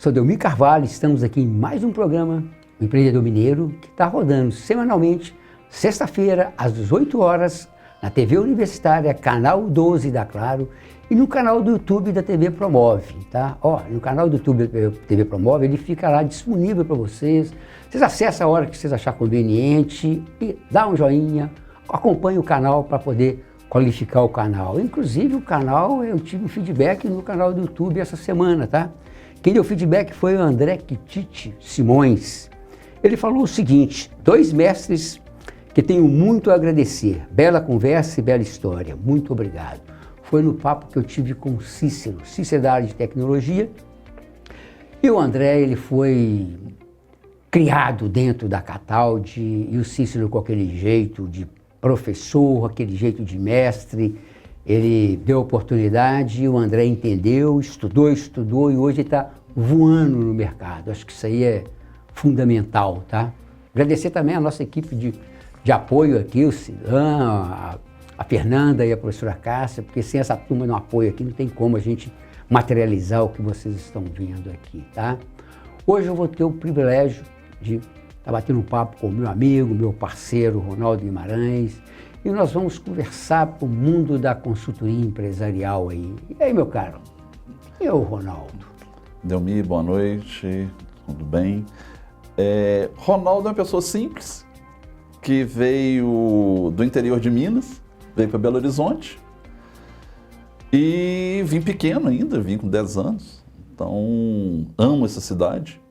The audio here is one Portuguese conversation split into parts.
Sou Delmir Carvalho, estamos aqui em mais um programa, o Empreendedor Mineiro, que está rodando semanalmente, sexta-feira, às 18 horas, na TV Universitária, canal 12 da Claro, e no canal do YouTube da TV Promove, tá? No canal do YouTube da TV Promove, ele fica lá disponível para vocês. Vocês acessam a hora que vocês acharem conveniente e dá um joinha, acompanhe o canal para poder qualificar o canal. Inclusive o canal, eu tive um feedback no canal do YouTube essa semana, tá? Quem deu feedback foi o André Kititi Simões. Ele falou o seguinte: 2 mestres que tenho muito a agradecer. Bela conversa e bela história. Muito obrigado. Foi no papo que eu tive com o Cícero da área de tecnologia. E o André, ele foi criado dentro da Cataldi, e o Cícero com aquele jeito de professor, aquele jeito de mestre. Ele deu oportunidade, o André entendeu, estudou e hoje está voando no mercado. Acho que isso aí é fundamental, tá? Agradecer também a nossa equipe de apoio aqui, o Cilan, a Fernanda e a professora Cássia, porque sem essa turma no apoio aqui não tem como a gente materializar o que vocês estão vendo aqui, tá? Hoje eu vou ter o privilégio de estar batendo um papo com o meu amigo, meu parceiro Ronaldo Guimarães, e nós vamos conversar para o mundo da consultoria empresarial aí. E aí, meu caro? E o Ronaldo? Delmir, boa noite, tudo bem? Ronaldo é uma pessoa simples, que veio do interior de Minas, veio para Belo Horizonte, e vim pequeno ainda, vim com 10 anos, então amo essa cidade.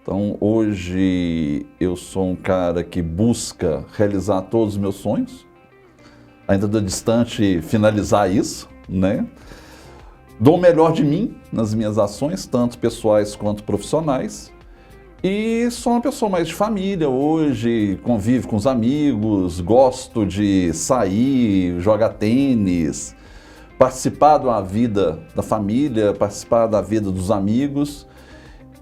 Então hoje eu sou um cara que busca realizar todos os meus sonhos, ainda estou distante finalizar isso, né? Dou o melhor de mim nas minhas ações, tanto pessoais quanto profissionais. E sou uma pessoa mais de família hoje, convivo com os amigos, gosto de sair, jogar tênis, participar da vida da família, participar da vida dos amigos.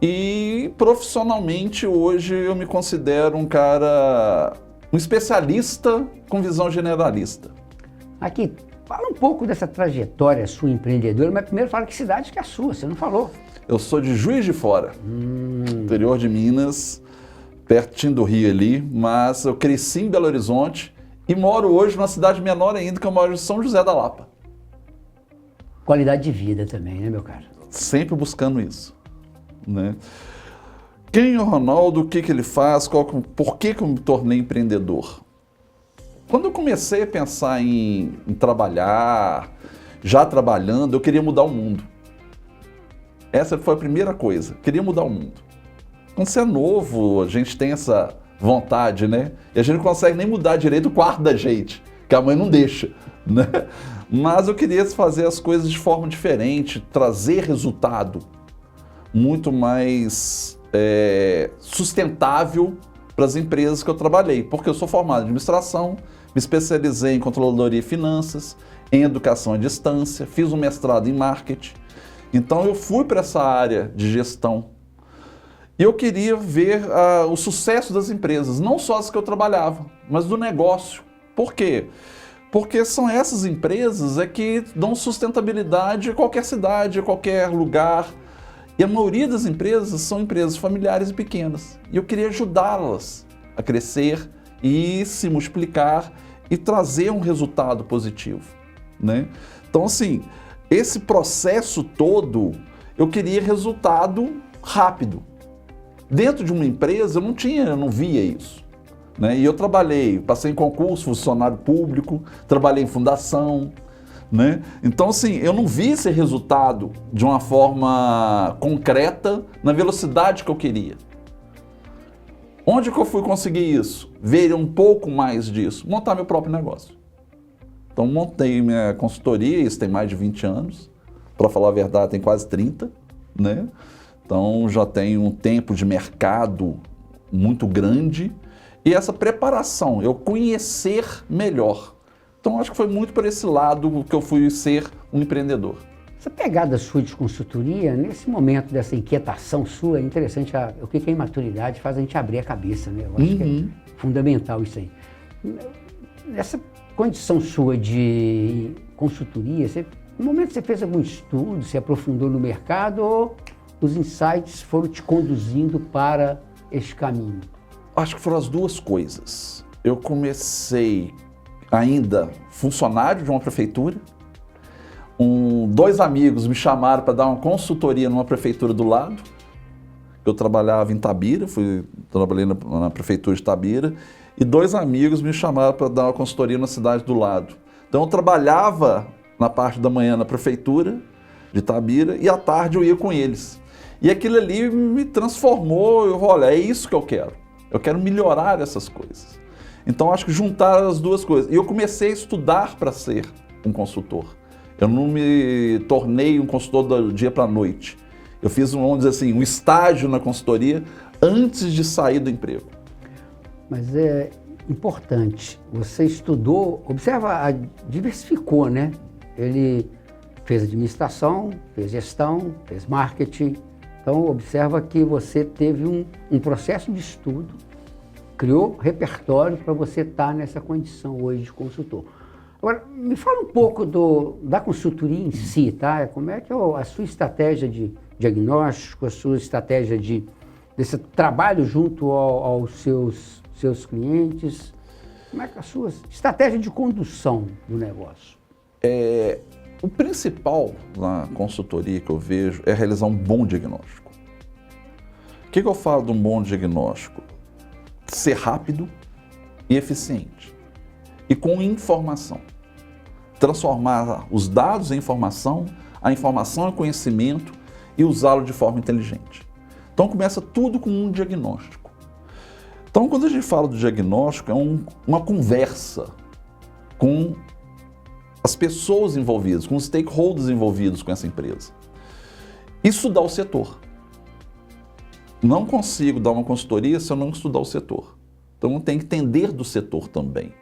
E profissionalmente hoje eu me considero um cara, um especialista com visão generalista. Aqui, fala um pouco dessa trajetória sua empreendedora, mas primeiro fala que cidade que é a sua, você não falou. Eu sou de Juiz de Fora, interior de Minas, pertinho do Rio ali, mas eu cresci em Belo Horizonte e moro hoje numa cidade menor ainda, que eu moro em São José da Lapa. Qualidade de vida também, né, meu caro? Sempre buscando isso, né? Quem é o Ronaldo, o que ele faz, por que eu me tornei empreendedor? Quando eu comecei a pensar em trabalhar, já trabalhando, eu queria mudar o mundo. Essa foi a primeira coisa, queria mudar o mundo. Quando você é novo, a gente tem essa vontade, né? E a gente não consegue nem mudar direito o quarto da gente, que a mãe não deixa, né? Mas eu queria fazer as coisas de forma diferente, trazer resultado muito mais sustentável para as empresas que eu trabalhei, porque eu sou formado em administração, me especializei em controladoria e finanças, em educação à distância, fiz um mestrado em marketing. Então eu fui para essa área de gestão e eu queria ver o sucesso das empresas, não só as que eu trabalhava, mas do negócio. Por quê? Porque são essas empresas que dão sustentabilidade a qualquer cidade, a qualquer lugar. E a maioria das empresas são empresas familiares e pequenas. E eu queria ajudá-las a crescer e se multiplicar e trazer um resultado positivo, né? Então assim, esse processo todo, eu queria resultado rápido. Dentro de uma empresa eu não via isso, né? E eu passei em concurso, funcionário público, trabalhei em fundação, né? Então assim, eu não vi esse resultado de uma forma concreta, na velocidade que eu queria. Onde que eu fui conseguir isso? Ver um pouco mais disso, montar meu próprio negócio. Então montei minha consultoria, isso tem mais de 20 anos, para falar a verdade tem quase 30, né? Então já tenho um tempo de mercado muito grande e essa preparação, eu conhecer melhor. Então acho que foi muito por esse lado que eu fui ser um empreendedor. Essa pegada sua de consultoria, nesse momento dessa inquietação sua, é interessante, o que a imaturidade faz a gente abrir a cabeça, né? Eu acho que é fundamental isso aí. Nessa condição sua de consultoria, no momento você fez algum estudo, se aprofundou no mercado os insights foram te conduzindo para este caminho? Acho que foram as duas coisas. Eu comecei ainda funcionário de uma prefeitura. Dois amigos me chamaram para dar uma consultoria numa prefeitura do lado. Eu trabalhava em Itabira, trabalhei na prefeitura de Itabira, e dois amigos me chamaram para dar uma consultoria na cidade do lado. Então eu trabalhava na parte da manhã na prefeitura de Itabira e à tarde eu ia com eles. E aquilo ali me transformou, eu falei, olha, é isso que eu quero melhorar essas coisas. Então acho que juntar as duas coisas. E eu comecei a estudar para ser um consultor. Eu não me tornei um consultor do dia para a noite. Eu fiz, vamos dizer assim, um estágio na consultoria antes de sair do emprego. Mas é importante, você estudou, observa, diversificou, né? Ele fez administração, fez gestão, fez marketing. Então observa que você teve um processo de estudo, criou repertório para você estar nessa condição hoje de consultor. Agora, me fala um pouco da consultoria em si, tá? Como é que é a sua estratégia de diagnóstico, a sua estratégia desse trabalho junto aos seus clientes? Como é que é a sua estratégia de condução do negócio? O principal na consultoria que eu vejo é realizar um bom diagnóstico. O que eu falo de um bom diagnóstico? Ser rápido e eficiente. E com informação. Transformar os dados em informação, a informação em conhecimento e usá-lo de forma inteligente. Então começa tudo com um diagnóstico. Então quando a gente fala do diagnóstico, é uma conversa com as pessoas envolvidas, com os stakeholders envolvidos com essa empresa. Estudar o setor. Não consigo dar uma consultoria se eu não estudar o setor. Então eu tenho que entender do setor também.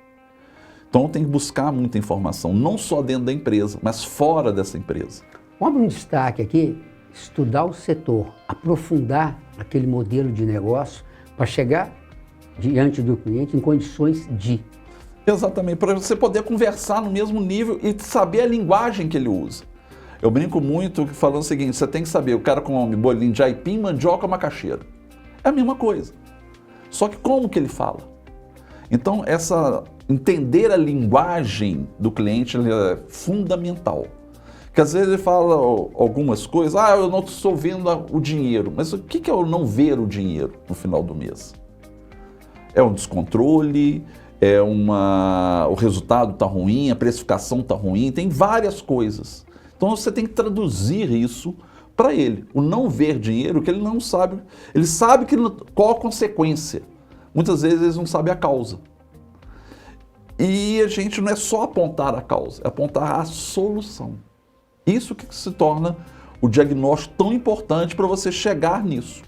Então eu tenho que buscar muita informação, não só dentro da empresa, mas fora dessa empresa. Vamos um destaque aqui, estudar o setor, aprofundar aquele modelo de negócio para chegar diante do cliente em condições de... Exatamente, para você poder conversar no mesmo nível e saber a linguagem que ele usa. Eu brinco muito falando o seguinte, você tem que saber, o cara come bolinho de aipim, mandioca, macaxeira. É a mesma coisa. Só que como que ele fala? Então, entender a linguagem do cliente é fundamental. Porque às vezes ele fala algumas coisas, eu não estou vendo o dinheiro. Mas o que é eu não ver o dinheiro no final do mês? É um descontrole, o resultado está ruim, a precificação está ruim, tem várias coisas. Então você tem que traduzir isso para ele. O não ver dinheiro, que ele não sabe, ele sabe qual a consequência. Muitas vezes eles não sabem a causa. E a gente não é só apontar a causa, é apontar a solução. Isso que se torna o diagnóstico tão importante para você chegar nisso.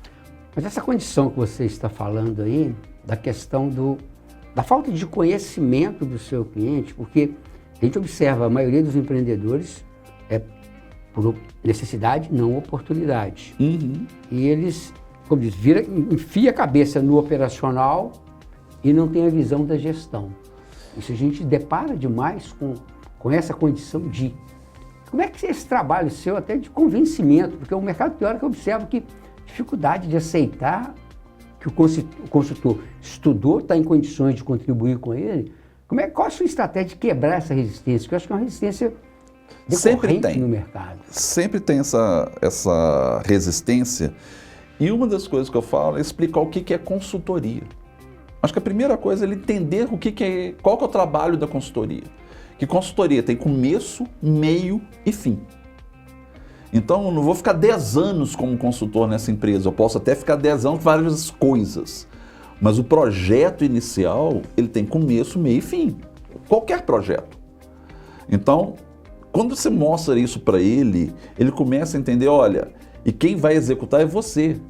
Mas essa condição que você está falando aí, da questão da falta de conhecimento do seu cliente, porque a gente observa a maioria dos empreendedores por necessidade, não oportunidade. Uhum. E eles, como diz, enfia a cabeça no operacional e não tem a visão da gestão. Isso a gente depara demais com essa condição de... Como é que é esse trabalho seu até de convencimento? Porque o mercado teórico eu observo que dificuldade de aceitar que o consultor estudou, está em condições de contribuir com ele. Qual a sua estratégia de quebrar essa resistência? Porque eu acho que é uma resistência decorrente no mercado. Sempre tem essa resistência. E uma das coisas que eu falo é explicar o que é consultoria. Acho que a primeira coisa é ele entender qual que é o trabalho da consultoria. Que consultoria tem começo, meio e fim. Então eu não vou ficar 10 anos como consultor nessa empresa, eu posso até ficar 10 anos com várias coisas. Mas o projeto inicial, ele tem começo, meio e fim. Qualquer projeto. Então, quando você mostra isso para ele, ele começa a entender, olha, e quem vai executar é você.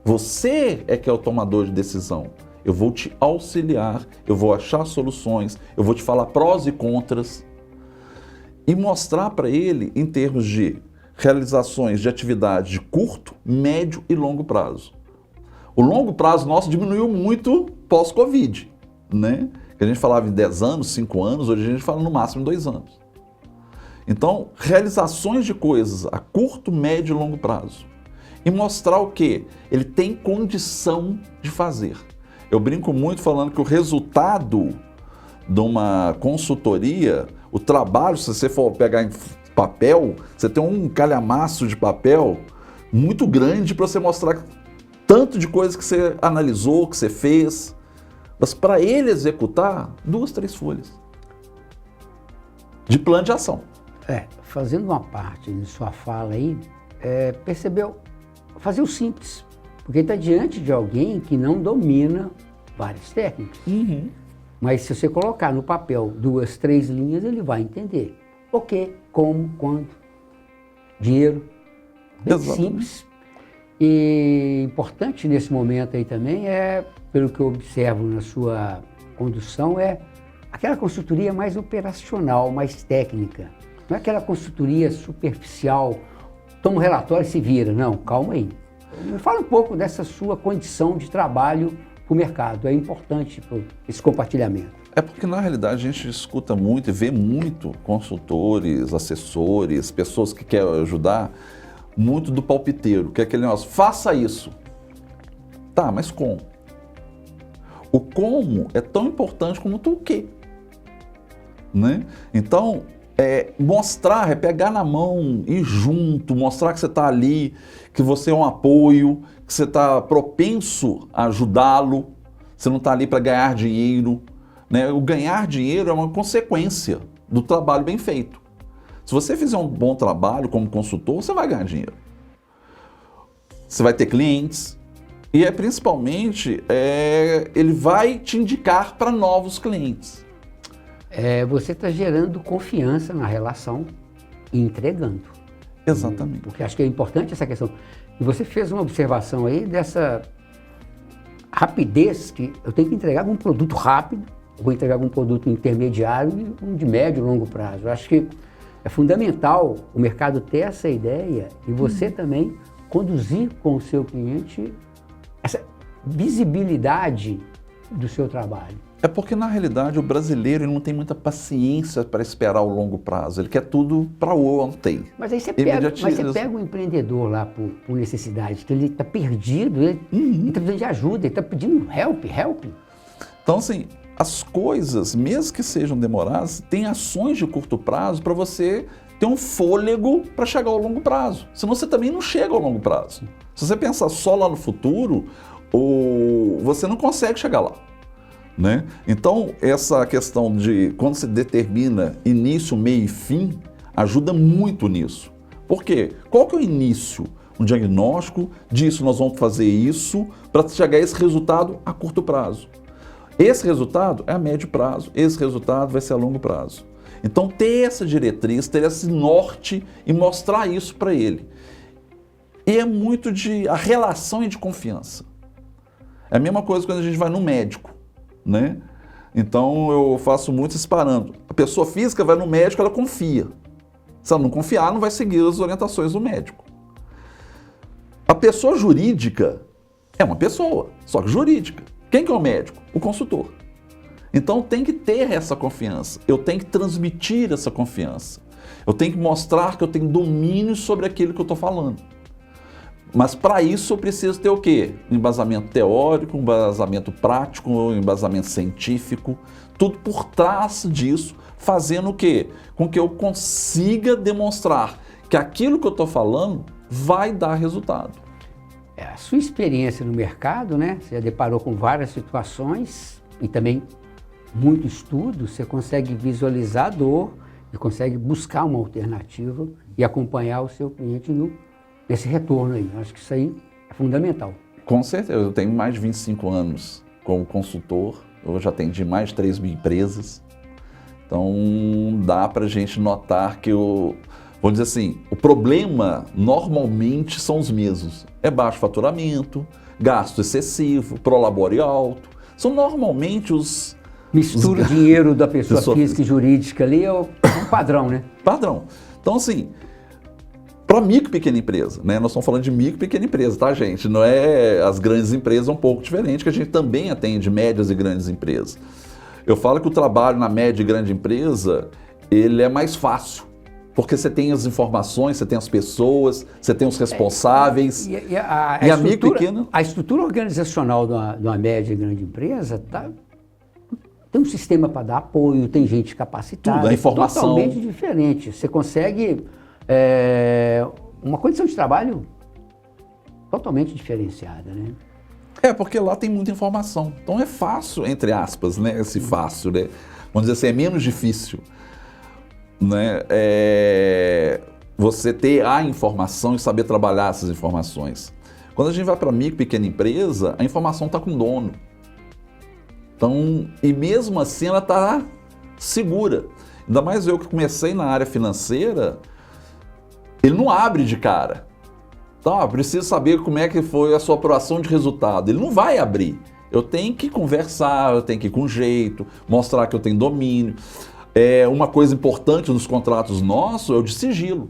Você é que é o tomador de decisão. Eu vou te auxiliar, eu vou achar soluções, eu vou te falar prós e contras. E mostrar para ele em termos de realizações de atividades de curto, médio e longo prazo. O longo prazo nosso diminuiu muito pós-Covid, né? A gente falava em 10 anos, 5 anos, hoje a gente fala no máximo em 2 anos. Então, realizações de coisas a curto, médio e longo prazo. e mostrar o quê? Ele tem condição de fazer. Eu brinco muito falando que o resultado de uma consultoria, o trabalho, se você for pegar em papel, você tem um calhamaço de papel muito grande para você mostrar tanto de coisa que você analisou, que você fez. Mas para ele executar, 2, 3 folhas de plano de ação. Fazendo uma parte de sua fala aí, percebeu fazer o simples, porque está diante de alguém que não domina várias técnicas. Mas se você colocar no papel 2, 3 linhas, ele vai entender o que, como, quando, dinheiro, bem simples. E importante nesse momento aí também pelo que eu observo na sua condução, aquela consultoria mais operacional, mais técnica. Não é aquela consultoria superficial, toma um relatório e se vira. Não, calma aí. Me fala um pouco dessa sua condição de trabalho para o mercado. É importante esse compartilhamento. É porque, na realidade, a gente escuta muito e vê muito consultores, assessores, pessoas que querem ajudar, muito do palpiteiro, que é aquele negócio, faça isso. Tá, mas como? O como é tão importante como o quê? Né? Então, mostrar, pegar na mão, ir junto, mostrar que você está ali, que você é um apoio, que você está propenso a ajudá-lo, você não está ali para ganhar dinheiro. Né? O ganhar dinheiro é uma consequência do trabalho bem feito. Se você fizer um bom trabalho como consultor, você vai ganhar dinheiro. Você vai ter clientes e principalmente ele vai te indicar para novos clientes. Você está gerando confiança na relação e entregando. Exatamente. Porque acho que é importante essa questão. E você fez uma observação aí dessa rapidez que eu tenho que entregar um produto rápido, vou entregar um produto intermediário e um de médio e longo prazo. Eu acho que é fundamental o mercado ter essa ideia e você também conduzir com o seu cliente essa visibilidade do seu trabalho. É porque, na realidade, o brasileiro ele não tem muita paciência para esperar o longo prazo. Ele quer tudo para ontem. Mas aí você pega um empreendedor lá por necessidade, que ele está perdido, ele está precisando de ajuda, ele está pedindo help. Então, assim, as coisas, mesmo que sejam demoradas, tem ações de curto prazo para você ter um fôlego para chegar ao longo prazo. Senão você também não chega ao longo prazo. Se você pensar só lá no futuro, você não consegue chegar lá. Né? Então, essa questão de quando se determina início, meio e fim, ajuda muito nisso. Por quê? Qual que é o início? Um diagnóstico disso, nós vamos fazer isso para chegar a esse resultado a curto prazo. Esse resultado é a médio prazo, esse resultado vai ser a longo prazo. Então, ter essa diretriz, ter esse norte e mostrar isso para ele. E é muito a relação e de confiança. É a mesma coisa quando a gente vai no médico. Né? Então eu faço muito esse parâmetro. A pessoa física vai no médico, ela confia. Se ela não confiar, não vai seguir as orientações do médico. A pessoa jurídica é uma pessoa, só que jurídica. Quem que é o médico? O consultor. Então tem que ter essa confiança. Eu tenho que transmitir essa confiança. Eu tenho que mostrar que eu tenho domínio sobre aquilo que eu estou falando. Mas para isso eu preciso ter o quê? Um embasamento teórico, um embasamento prático, um embasamento científico, tudo por trás disso, fazendo o quê? Com que eu consiga demonstrar que aquilo que eu estou falando vai dar resultado. A sua experiência no mercado, né? Você já deparou com várias situações e também muito estudo, você consegue visualizar a dor e consegue buscar uma alternativa e acompanhar o seu cliente nesse retorno aí. Acho que isso aí é fundamental. Com certeza. Eu tenho mais de 25 anos como consultor. Eu já atendi mais de 3 mil empresas. Então, dá para a gente notar que, vamos dizer assim, o problema normalmente são os mesmos. É baixo faturamento, gasto excessivo, prolabore alto. São normalmente os... Mistura o dinheiro da pessoa física e jurídica ali é o padrão, né? Padrão. Então, assim... Para micro e pequena empresa, né? Nós estamos falando de micro e pequena empresa, tá, gente? Não é as grandes empresas, é um pouco diferente, que a gente também atende médias e grandes empresas. Eu falo que o trabalho na média e grande empresa, ele é mais fácil, Porque você tem as informações, você tem as pessoas, você tem os responsáveis. E a amigo pequeno? A estrutura organizacional de uma média e grande empresa tem um sistema para dar apoio, tem gente capacitada. Tudo, a informação. Totalmente diferente. Você consegue uma condição de trabalho totalmente diferenciada, né? Porque lá tem muita informação. Então é fácil, entre aspas, né? Esse fácil, né? Vamos dizer assim, é menos difícil, né? Você ter a informação e saber trabalhar essas informações. Quando a gente vai para micro e pequena empresa, a informação está com o dono. Então, e mesmo assim ela está segura. Ainda mais eu que comecei na área financeira, ele não abre de cara. Então, preciso saber como é que foi a sua apuração de resultado. Ele não vai abrir. Eu tenho que conversar, eu tenho que ir com jeito, mostrar que eu tenho domínio. Uma coisa importante nos contratos nossos é o de sigilo.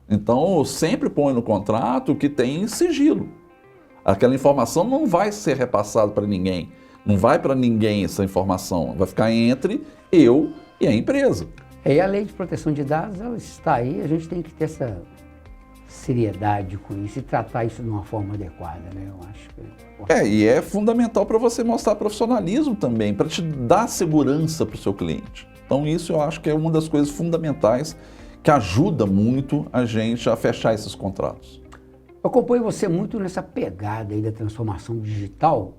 Então, eu sempre ponho no contrato que tem sigilo. Aquela informação não vai ser repassada para ninguém. Não vai para ninguém essa informação. Vai ficar entre eu e a empresa. E a lei de proteção de dados, ela está aí, a gente tem que ter essa seriedade com isso e tratar isso de uma forma adequada, né? Eu acho que e é fundamental para você mostrar profissionalismo também, para te dar segurança para o seu cliente. Então isso eu acho que é uma das coisas fundamentais que ajuda muito a gente a fechar esses contratos. Eu acompanho você muito nessa pegada aí da transformação digital.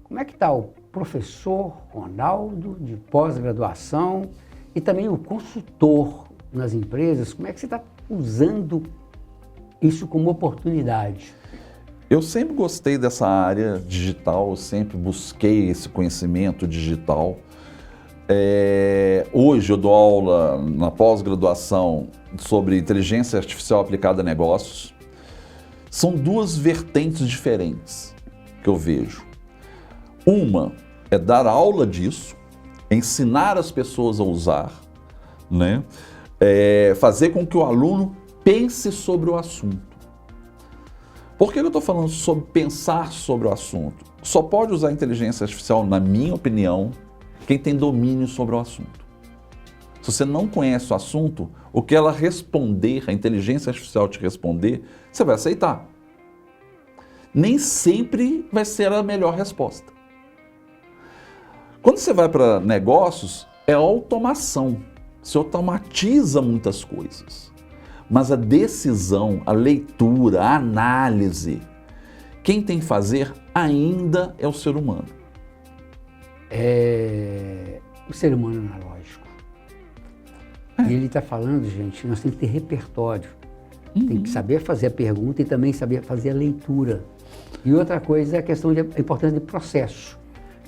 Como é que está o professor Ronaldo de pós-graduação e também o consultor nas empresas? Como é que você está usando isso como oportunidade? Eu sempre gostei dessa área digital, eu sempre busquei esse conhecimento digital. Hoje eu dou aula na pós-graduação sobre inteligência artificial aplicada a negócios. São duas vertentes diferentes que eu vejo. Uma é dar aula disso, ensinar as pessoas a usar, né? Fazer com que o aluno pense sobre o assunto. Por que eu estou falando sobre pensar sobre o assunto? Só pode usar a inteligência artificial, na minha opinião, quem tem domínio sobre o assunto. Se você não conhece o assunto, o que ela responder, a inteligência artificial te responder, você vai aceitar. Nem sempre vai ser a melhor resposta. Quando você vai para negócios, é automação. Você automatiza muitas coisas. Mas a decisão, a leitura, a análise, quem tem que fazer ainda é o ser humano. O ser humano analógico. E ele está falando, gente, nós temos que ter repertório. Tem que saber fazer a pergunta e também saber fazer a leitura. E outra coisa é a questão da importância do processo.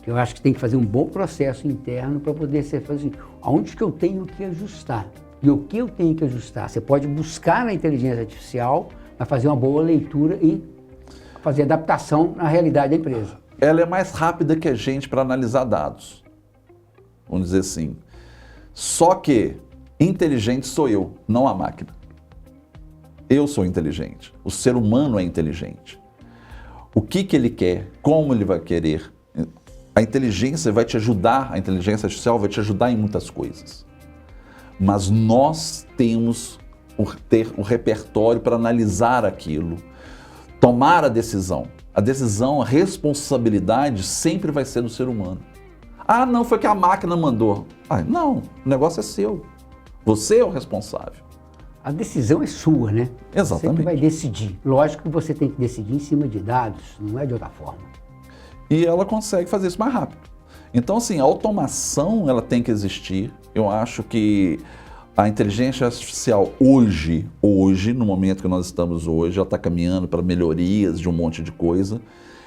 Eu acho que tem que fazer um bom processo interno para poder ser fazer aonde que eu tenho que ajustar. E o que eu tenho que ajustar? Você pode buscar na inteligência artificial, mas fazer uma boa leitura e fazer adaptação na realidade da empresa. Ela é mais rápida que a gente para analisar dados, vamos dizer assim. Só que inteligente sou eu, não a máquina. Eu sou inteligente, o ser humano é inteligente. O que ele quer, como ele vai querer. A inteligência vai te ajudar, a inteligência artificial vai te ajudar em muitas coisas. Mas nós temos ter o repertório para analisar aquilo, tomar a decisão. A decisão, a responsabilidade sempre vai ser do ser humano. Ah, não, foi que a máquina mandou. Não, o negócio é seu. Você é o responsável. A decisão é sua, né? Exatamente. Você que vai decidir. Lógico que você tem que decidir em cima de dados, não é de outra forma. E ela consegue fazer isso mais rápido. Então, assim, a automação, ela tem que existir. Eu acho que a inteligência artificial hoje, no momento que nós estamos hoje, ela está caminhando para melhorias de um monte de coisa.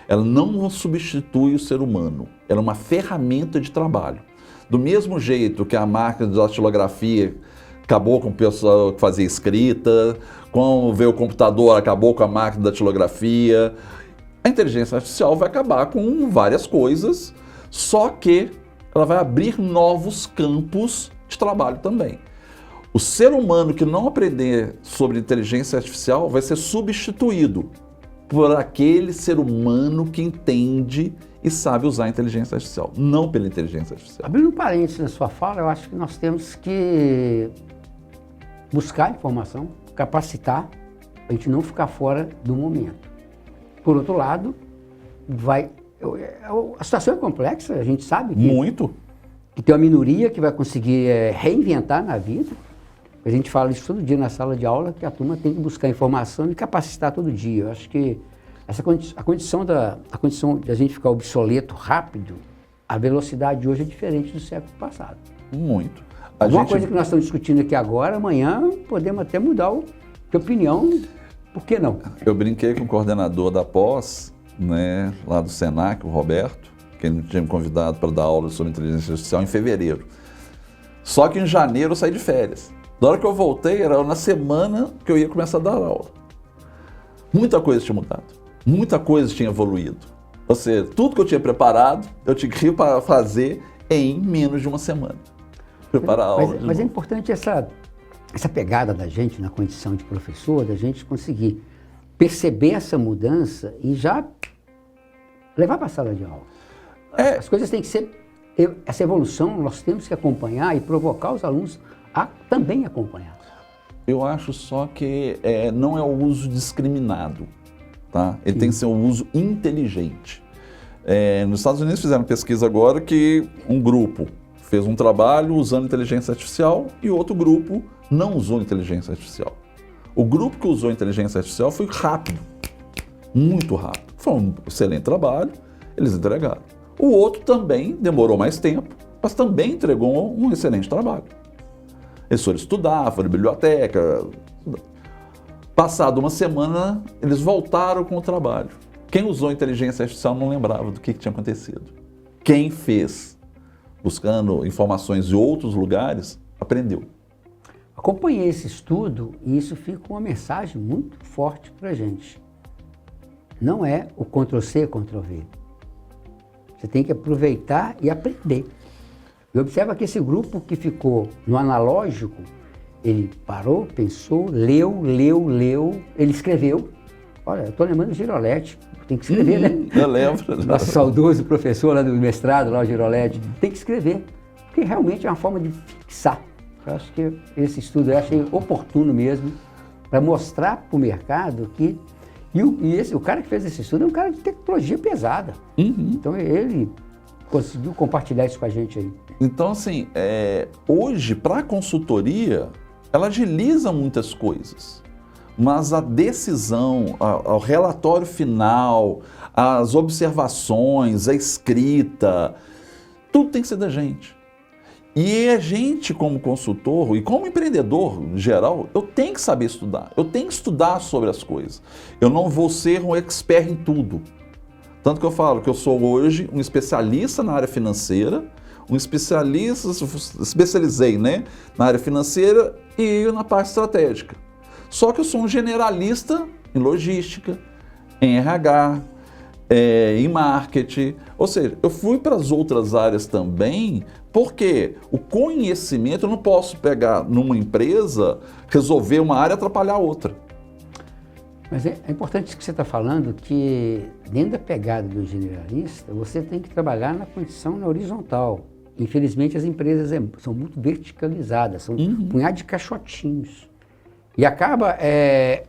Ela não substitui o ser humano. Ela é uma ferramenta de trabalho. Do mesmo jeito que a máquina de datilografia acabou com o pessoal que fazia escrita, quando veio o computador, acabou com a máquina de datilografia. A inteligência artificial vai acabar com várias coisas, só que ela vai abrir novos campos de trabalho também. O ser humano que não aprender sobre inteligência artificial vai ser substituído por aquele ser humano que entende e sabe usar a inteligência artificial, não pela inteligência artificial. Abrindo um parênteses na sua fala, eu acho que nós temos que buscar informação, capacitar, para a gente não ficar fora do momento. Por outro lado, a situação é complexa, a gente sabe Muito. que tem uma minoria que vai conseguir reinventar na vida. A gente fala isso todo dia na sala de aula, que a turma tem que buscar informação e capacitar todo dia. Eu acho que a condição de a gente ficar obsoleto rápido, a velocidade de hoje é diferente do século passado. Muito. Alguma coisa que nós estamos discutindo aqui agora, amanhã podemos até mudar de opinião, por que não? Eu brinquei com o coordenador da pós, né, lá do Senac, o Roberto, que ele tinha me convidado para dar aula sobre inteligência artificial em fevereiro. Só que em janeiro eu saí de férias. Da hora que eu voltei, era na semana que eu ia começar a dar aula. Muita coisa tinha mudado, muita coisa tinha evoluído. Ou seja, tudo que eu tinha preparado, eu tinha que ir para fazer em menos de uma semana. Preparar a aula. Mas é importante essa pegada da gente na condição de professor, da gente conseguir perceber essa mudança e já levar para a sala de aula. As coisas têm que ser... Essa evolução nós temos que acompanhar e provocar os alunos a também acompanhar. Eu acho só que não é o uso discriminado, tá? Ele tem que ser um uso inteligente. Nos Estados Unidos fizeram pesquisa agora que um grupo fez um trabalho usando inteligência artificial e outro grupo não usou inteligência artificial. O grupo que usou inteligência artificial foi rápido, muito rápido. Foi um excelente trabalho, eles entregaram. O outro também demorou mais tempo, mas também entregou um excelente trabalho. Eles foram estudar, foram à biblioteca. Passado uma semana, eles voltaram com o trabalho. Quem usou inteligência artificial não lembrava do que tinha acontecido. Quem fez, buscando informações de outros lugares, aprendeu. Acompanhei esse estudo e isso fica uma mensagem muito forte para a gente. Não é o Ctrl+C, Ctrl+V. Você tem que aproveitar e aprender. E observa que esse grupo que ficou no analógico, ele parou, pensou, leu, ele escreveu. Olha, eu estou lembrando do Giroletti, tem que escrever, né? Eu lembro. Nosso saudoso professor lá do mestrado, lá o Giroletti, tem que escrever, porque realmente é uma forma de fixar. Eu acho que esse estudo eu achei oportuno mesmo, para mostrar para o mercado que... o cara que fez esse estudo é um cara de tecnologia pesada. Então ele conseguiu compartilhar isso com a gente aí. Então, assim, hoje, para a consultoria, ela agiliza muitas coisas. Mas a decisão, o relatório final, as observações, a escrita, tudo tem que ser da gente. E a gente, como consultor e como empreendedor em geral, eu tenho que saber estudar. Eu tenho que estudar sobre as coisas. Eu não vou ser um expert em tudo. Tanto que eu falo que eu sou hoje um especialista na área financeira, especializei, né, na área financeira e na parte estratégica. Só que eu sou um generalista em logística, em RH, em marketing, ou seja, eu fui para as outras áreas também, porque o conhecimento eu não posso pegar numa empresa, resolver uma área e atrapalhar a outra. Mas é importante isso que você está falando, que dentro da pegada do generalista, você tem que trabalhar na condição na horizontal. Infelizmente as empresas são muito verticalizadas, são um punhado de caixotinhos. E acaba,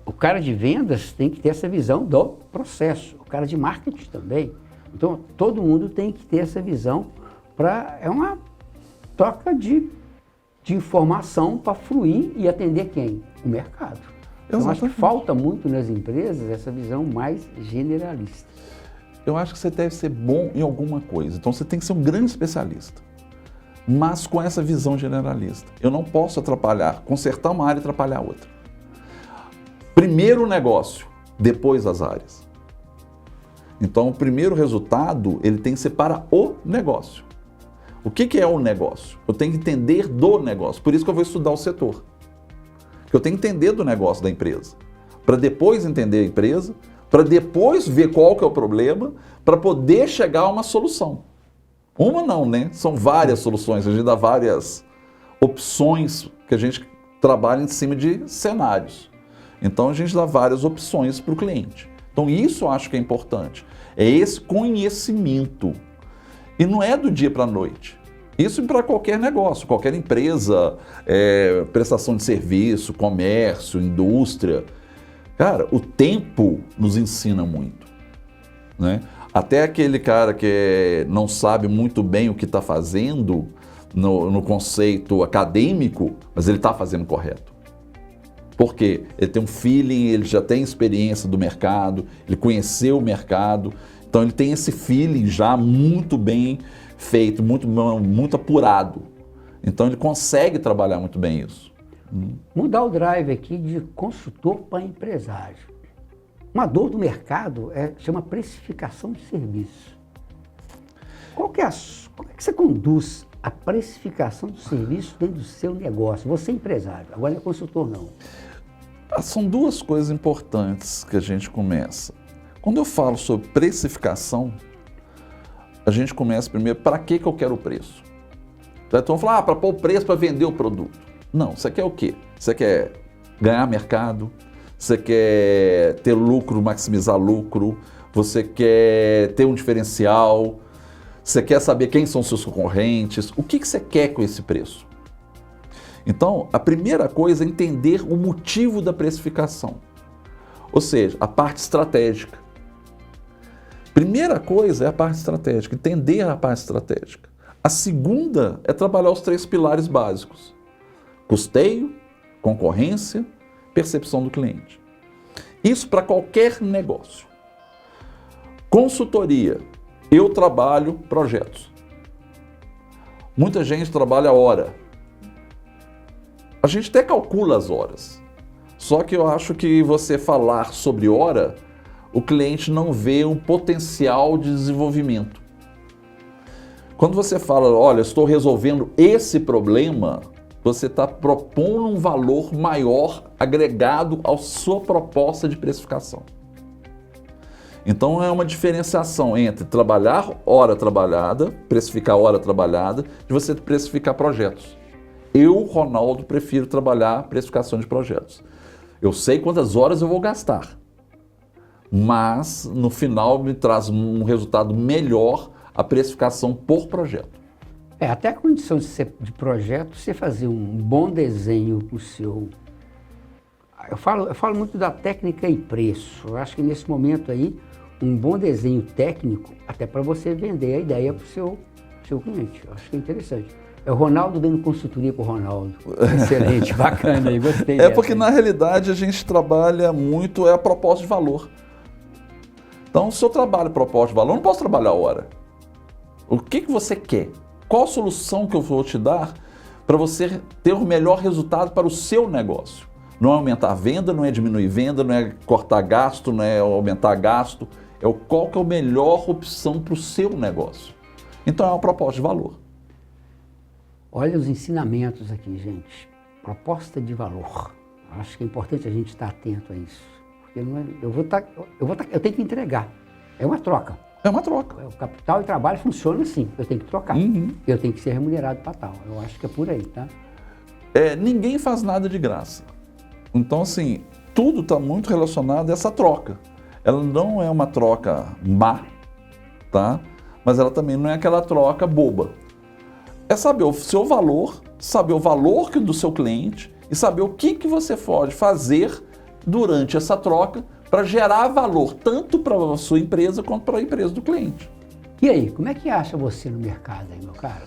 o cara de vendas tem que ter essa visão do processo, o cara de marketing também. Então, todo mundo tem que ter essa visão é uma troca de informação para fluir e atender quem? O mercado. Então, acho que falta muito nas empresas essa visão mais generalista. Eu acho que você deve ser bom em alguma coisa, então você tem que ser um grande especialista, mas com essa visão generalista. Eu não posso consertar uma área e atrapalhar a outra. Primeiro o negócio, depois as áreas. Então, o primeiro resultado, ele tem que ser para o negócio. O que é o negócio? Eu tenho que entender do negócio, por isso que eu vou estudar o setor. Eu tenho que entender do negócio da empresa, para depois entender a empresa, para depois ver qual que é o problema, para poder chegar a uma solução. Uma não, né? São várias soluções, a gente dá várias opções que a gente trabalha em cima de cenários. Então a gente dá várias opções para o cliente. Então isso eu acho que é importante. É esse conhecimento. E não é do dia para a noite. Isso para qualquer negócio, qualquer empresa, prestação de serviço, comércio, indústria. Cara, o tempo nos ensina muito, né? Até aquele cara que não sabe muito bem o que está fazendo no conceito acadêmico, mas ele está fazendo correto. Por quê? Ele tem um feeling, ele já tem experiência do mercado, ele conheceu o mercado, então ele tem esse feeling já muito bem feito, muito apurado. Então ele consegue trabalhar muito bem isso. Mudar o drive aqui de consultor para empresário. Uma dor do mercado chama precificação de serviço. Como é que você conduz a precificação do serviço dentro do seu negócio? Você é empresário, agora não é consultor não. São duas coisas importantes que a gente começa. Quando eu falo sobre precificação, a gente começa primeiro, para que eu quero o preço? Então vamos falar, para pôr o preço para vender o produto. Não, você quer o quê? Você quer ganhar mercado? Você quer ter lucro, maximizar lucro? Você quer ter um diferencial? Você quer saber quem são seus concorrentes? O que você quer com esse preço? Então, a primeira coisa é entender o motivo da precificação. Ou seja, a parte estratégica. Primeira coisa é a parte estratégica, entender a parte estratégica. A segunda é trabalhar os 3 pilares básicos: custeio, concorrência, percepção do cliente. Isso para qualquer negócio. Consultoria. Eu trabalho projetos. Muita gente trabalha a hora. A gente até calcula as horas. Só que eu acho que você falar sobre hora, o cliente não vê um potencial de desenvolvimento. Quando você fala, olha, estou resolvendo esse problema, você está propondo um valor maior agregado à sua proposta de precificação. Então é uma diferenciação entre trabalhar hora trabalhada, precificar hora trabalhada, de você precificar projetos. Eu, Ronaldo, prefiro trabalhar precificação de projetos. Eu sei quantas horas eu vou gastar, mas no final me traz um resultado melhor a precificação por projeto. Até a condição de projeto, você fazer um bom desenho com o seu... Eu falo muito da técnica e preço. Eu acho que nesse momento aí, um bom desenho técnico, até para você vender a ideia para o seu cliente. Eu acho que é interessante. É o Ronaldo dando consultoria para o Ronaldo. Excelente, bacana aí, gostei dessa. Porque na realidade a gente trabalha muito a proposta de valor. Então, se eu trabalho proposta de valor, eu não posso trabalhar a hora. O que você quer? Qual a solução que eu vou te dar para você ter o melhor resultado para o seu negócio? Não é aumentar a venda, não é diminuir venda, não é cortar gasto, não é aumentar gasto. Qual que é a melhor opção para o seu negócio. Então é uma proposta de valor. Olha os ensinamentos aqui, gente. Proposta de valor. Acho que é importante a gente estar atento a isso. Porque não é, eu tenho que entregar. É uma troca. É uma troca. O capital e trabalho funciona assim. Eu tenho que trocar. Eu tenho que ser remunerado para tal. Eu acho que é por aí, tá? Ninguém faz nada de graça. Então, assim, tudo está muito relacionado a essa troca. Ela não é uma troca má, tá? Mas ela também não é aquela troca boba. É saber o seu valor, saber o valor do seu cliente e saber o que você pode fazer durante essa troca para gerar valor tanto para a sua empresa quanto para a empresa do cliente. E aí, como é que acha você no mercado aí, meu caro?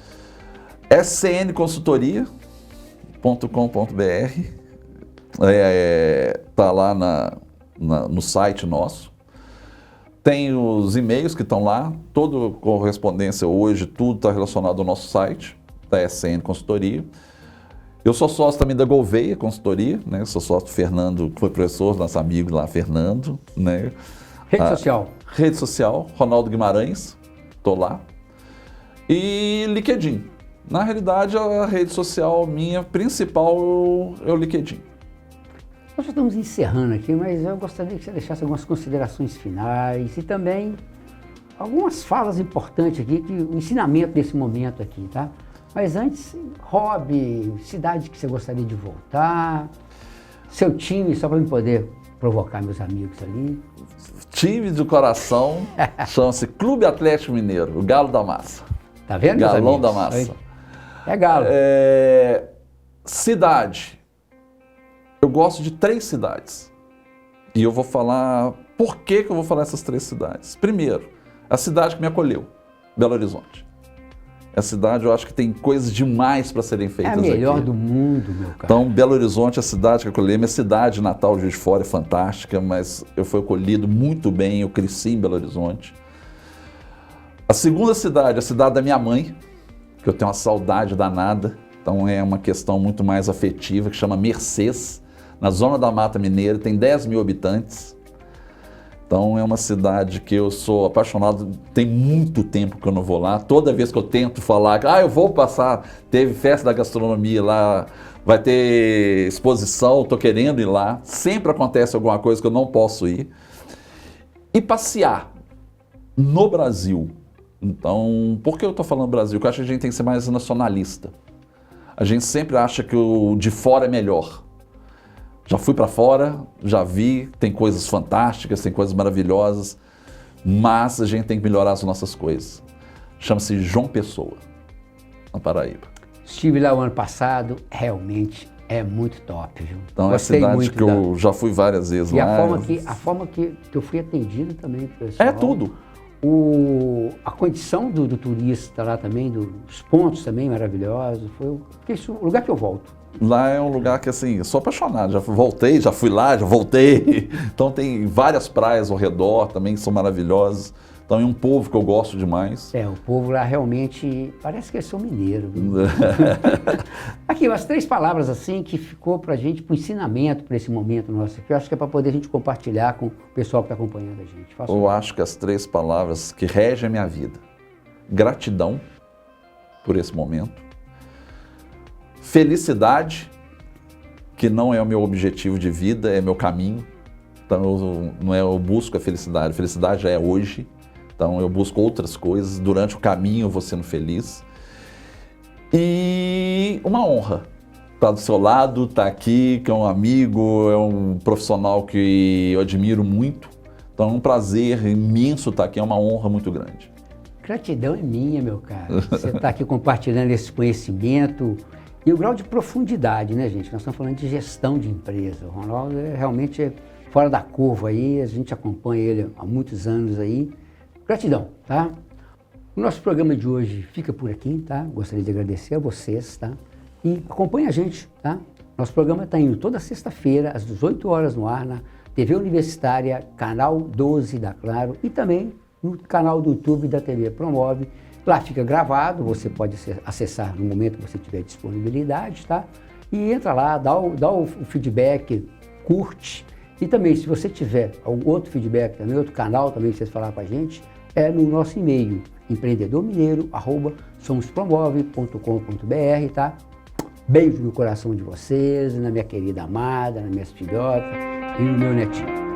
scnconsultoria.com.br tá lá no site nosso. Tem os e-mails que estão lá, toda correspondência hoje, tudo está relacionado ao nosso site, da SN Consultoria. Eu sou sócio também da Gouveia Consultoria, né? Eu sou sócio do Fernando, que foi professor, nosso amigo lá, Fernando, né? Rede social, Ronaldo Guimarães, estou lá. E LinkedIn. Na realidade, a rede social minha principal é o LinkedIn. Nós já estamos encerrando aqui, mas eu gostaria que você deixasse algumas considerações finais e também algumas falas importantes aqui, o ensinamento desse momento aqui, tá? Mas antes, hobby, cidade que você gostaria de voltar, seu time, só para eu poder provocar meus amigos ali. Time do coração, chama-se Clube Atlético Mineiro, o Galo da Massa. Tá vendo, meus Galão amigos? da Massa. É galo. Cidade. Eu gosto de 3 cidades. E eu vou falar por que eu vou falar essas 3 cidades. Primeiro, a cidade que me acolheu, Belo Horizonte. A cidade, eu acho que tem coisas demais para serem feitas aqui. É a melhor do mundo, meu cara. Então, Belo Horizonte é a cidade que eu acolhi. Minha cidade natal, Juiz de Fora, é fantástica, mas eu fui acolhido muito bem, eu cresci em Belo Horizonte. A segunda cidade, a cidade da minha mãe, que eu tenho uma saudade danada. Então, é uma questão muito mais afetiva, que chama Mercês, na zona da Mata Mineira, tem 10 mil habitantes. Então é uma cidade que eu sou apaixonado, tem muito tempo que eu não vou lá. Toda vez que eu tento falar, eu vou passar, teve festa da gastronomia lá, vai ter exposição, estou querendo ir lá. Sempre acontece alguma coisa que eu não posso ir. E passear no Brasil. Então, por que eu estou falando Brasil? Porque eu acho que a gente tem que ser mais nacionalista. A gente sempre acha que o de fora é melhor. Já fui para fora, já vi, tem coisas fantásticas, tem coisas maravilhosas, mas a gente tem que melhorar as nossas coisas. Chama-se João Pessoa, na Paraíba. Estive lá o ano passado, realmente é muito top, viu? Então Gostei é a cidade muito que eu já fui várias vezes e lá. a forma que eu fui atendido também, pessoal. É tudo. A condição do turista lá também, dos pontos também maravilhosos, foi o lugar que eu volto. Lá é um lugar que, assim, eu sou apaixonado, já voltei, já fui lá, já voltei. Então tem várias praias ao redor também que são maravilhosas. Então é um povo que eu gosto demais. O povo lá realmente parece que eles são mineiros. Aqui, umas 3 palavras assim que ficou pra gente, pro ensinamento para esse momento nosso aqui. Eu acho que é para poder a gente compartilhar com o pessoal que está acompanhando a gente. Eu acho que as 3 palavras que regem a minha vida. Gratidão por esse momento. Felicidade, que não é o meu objetivo de vida, é meu caminho. Então eu busco a felicidade já é hoje. Então eu busco outras coisas, durante o caminho eu vou sendo feliz. E uma honra estar do seu lado, estar aqui, que é um amigo, é um profissional que eu admiro muito. Então é um prazer imenso estar aqui, é uma honra muito grande. Gratidão é minha, meu cara. Você está aqui compartilhando esse conhecimento. E o grau de profundidade, né, gente? Nós estamos falando de gestão de empresa. O Ronaldo realmente é fora da curva aí, a gente acompanha ele há muitos anos aí. Gratidão, tá? O nosso programa de hoje fica por aqui, tá? Gostaria de agradecer a vocês, tá? E acompanha a gente, tá? Nosso programa está indo toda sexta-feira, às 18 horas no ar, na TV Universitária, canal 12 da Claro, e também no canal do YouTube da TV Promove. Lá fica gravado, você pode acessar no momento que você tiver disponibilidade, tá? E entra lá, dá o feedback, curte. E também, se você tiver algum outro feedback também, outro canal também que vocês falar com a gente, é no nosso e-mail, empreendedormineiro@somospromove.com.br, tá? Beijo no coração de vocês, na minha querida amada, nas minhas filhotas e no meu netinho.